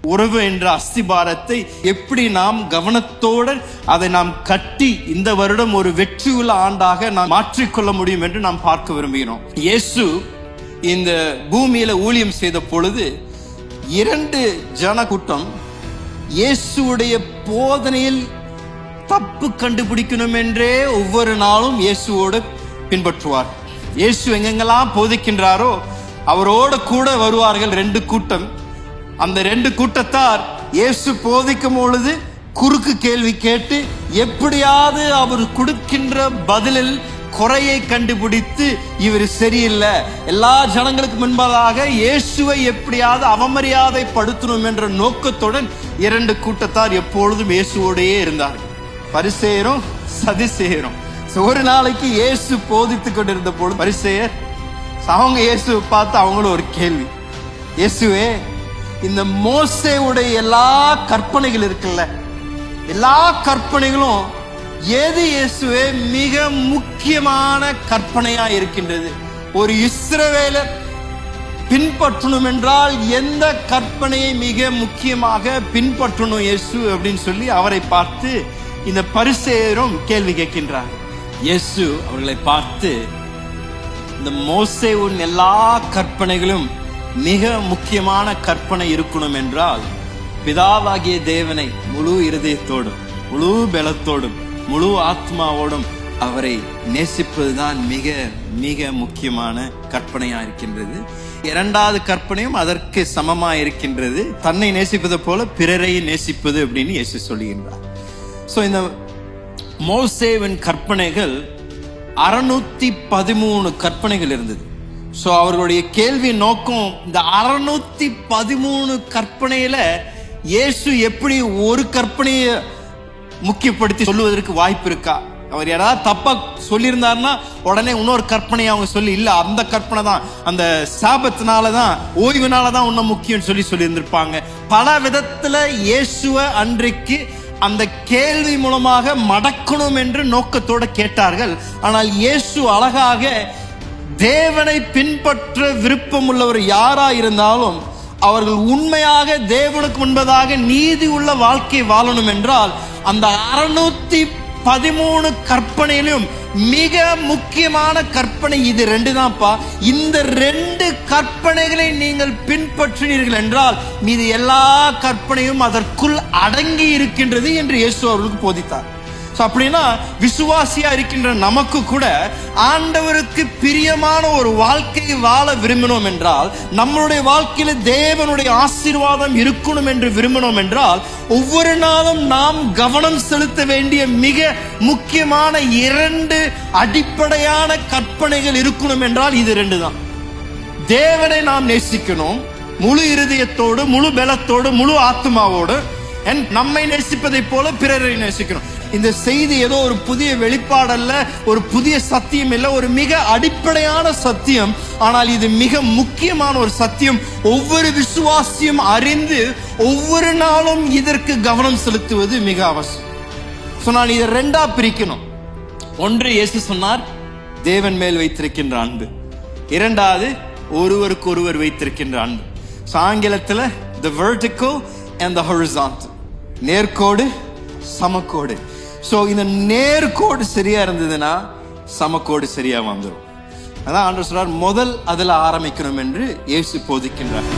உறவு என்ற அஸ்திபாரத்தை எப்படி நாம் கவனத்தோடு அதை நாம் கட்டி இந்த வருடம் ஒரு வெற்றியுள்ள ஆண்டாக நாம் மாற்றிக்கொள்ள முடியும் என்று நாம் பார்க்க விரும்புகிறோம். இயேசு இந்த பூமியில ஊழியம் செய்த பொழுது 2 ஜன கூட்டம் இயேசுடைய போதனையில் தப்பு கண்டுபிடிக்கணும் என்றே ஒவ்வொரு நாளும் இயேசுவோடு பின்பற்றுவார். இயேசு எங்கெங்கெல்லாம் போதிக்கின்றாரோ அவரோடு கூட வருவார்கள் 2 கூட்டம். அந்த 2 கூட்டத்தார் இயேசு போதிக்கும் பொழுது குறுக்கு கேள்வி கேட்டு எப்படியாவது அவர் கொடுக்கின்ற பதிலில் குறையை கண்டுபிடித்து இவர் சரியில்லை, எல்லா ஜனங்களுக்கு முன்பதாக இயேசுவை எப்படியாவது அவமரியாதை படுத்தணும் என்ற நோக்கத்துடன் 2 கூட்டத்தார் எப்பொழுதும் இயேசுவோடையே இருந்தார்கள். பரிசேயரும் சதுசேயரும். ஒரு நாளைக்கு இயேசு போதித்துக் கொண்டிருந்த பொழுது பரிசேயர் அவங்க இயேசுவை பார்த்து அவங்களும் ஒரு கேள்வி, இயேசுவே இந்த மோசேவுடைய எல்லா கற்பனைகள் இருக்குல்ல, எல்லா கற்பனைகளும் எது இயேசுவே மிக முக்கியமான கற்பனையா இருக்கின்றது? ஒரு இஸ்ரவேலர் பின்பற்றணும் என்றால் எந்த கற்பனையை மிக முக்கியமாக பின்பற்றணும் இயேசு அப்படின்னு சொல்லி அவரை பார்த்து இந்த பரிசேயரும் கேள்வி கேட்கின்றார். இயேசு அவர்களை பார்த்து, இந்த மோசேவின் எல்லா கற்பனைகளும் மிக முக்கியமான கற்பனை இருக்கணும் என்றால் பிதாவாகிய தேவனை முழு இருதயத்தோடும் முழு பலத்தோடும் முழு ஆத்மாவோடும் அவரை நேசிப்பதுதான் மிக மிக முக்கியமான கற்பனையா இருக்கின்றது. 2வது கற்பனையும் அதற்கு சமமா இருக்கின்றது, தன்னை நேசிப்பது போல பிறரை நேசிப்பது அப்படின்னு இயேசு சொல்லுகின்றார். சோ இந்த மோசேவின் கற்பனைகள் 613 கற்பனைகள் இருந்தது. சோ அவர்களுடைய கேள்வி நோக்கம், இந்த 613 கற்பனையில இயேசு எப்படி ஒரு கற்பனையை முக்கியப்படுத்தி சொல்லுவதற்கு வாய்ப்பு இருக்கா? அவர் யாராவது தப்பா சொல்லியிருந்தாருன்னா உடனே இன்னொரு கற்பனையை அவங்க சொல்லி, இல்ல அந்த கற்பனை தான், அந்த சாபத்தினாலதான் ஓய்வுனாலதான் இன்னும் முக்கியம் சொல்லியிருந்திருப்பாங்க. பல விதத்துல இயேசுவை அன்றைக்கு அந்த கேள்வி மூலமாக மடக்கணும் என்று நோக்கத்தோட கேட்டார்கள். ஆனால் இயேசு அழகாக தேவனை பின்பற்ற விருப்பம் உள்ளவர் யாரா இருந்தாலும் அவர்கள் உண்மையாக தேவனுக்கு முன்பதாக நீதி உள்ள வாழ்க்கை வாழணும் என்றால் அந்த 613 கற்பனையிலும் மிக முக்கியமான கற்பனை இது 2 தான்ப்பா. இந்த 2 கற்பனைகளை நீங்கள் பின்பற்றினீர்கள் என்றால் மீது எல்லா கற்பனையும் அதற்குள் அடங்கி இருக்கின்றது என்று இயேசு அவர்களுக்கு போதித்தார். அப்படின்னா விசுவாசியா இருக்கின்ற நமக்கு கூட ஆண்டவருக்கு பிரியமான ஒரு வாழ்க்கையை வாழ விரும்பினோம் என்றால், நம்மளுடைய வாழ்க்கையில தேவனுடைய ஆசீர்வாதம் இருக்கணும் என்று விரும்பினோம் என்றால், ஒவ்வொரு நாளும் நாம் கவனம் செலுத்த வேண்டிய மிக முக்கியமான 2 அடிப்படையான கற்பனைகள் இருக்கணும் என்றால் இது 2 தான். தேவனை நாம் நேசிக்கணும் முழு இருதயத்தோடு முழு பலத்தோடு முழு ஆத்மாவோடு, நம்மை நேசிப்பதை போல பிறரை நேசிக்கணும். இந்த செய்தி ஏதோ ஒரு புதிய வெளிப்பாடல்ல, ஒரு புதிய சத்தியம் இல்ல, ஒரு மிக அடிப்படையான சத்தியம். ஆனால் இது மிக முக்கியமான ஒரு சத்தியம். ஒவ்வொரு விசுவாசியும் அறிந்து ஒவ்வொரு நாளும் இதற்கு கவனம் செலுத்துவது மிக அவசியம். நான் இதை 2ஆ பிரிக்கணும். ஒன்று இயேசு சொன்னார் தேவன் மேல் வைத்திருக்கின்ற அன்பு, 2வது ஒருவருக்கு ஒருவர் வைத்திருக்கின்ற அன்பு. ஆங்கிலத்தில் the vertical and the horizontal, நேர்கோடு சமக்கோடு. சோ இந்த நேர்கோடு சரியா இருந்ததுன்னா சமக்கோடு சரியா வந்துடும். அதான் ஆண்டவர் சொல்றார், முதல் அதுல ஆரம்பிக்கணும் என்று இயேசு போதிக்கின்றார்.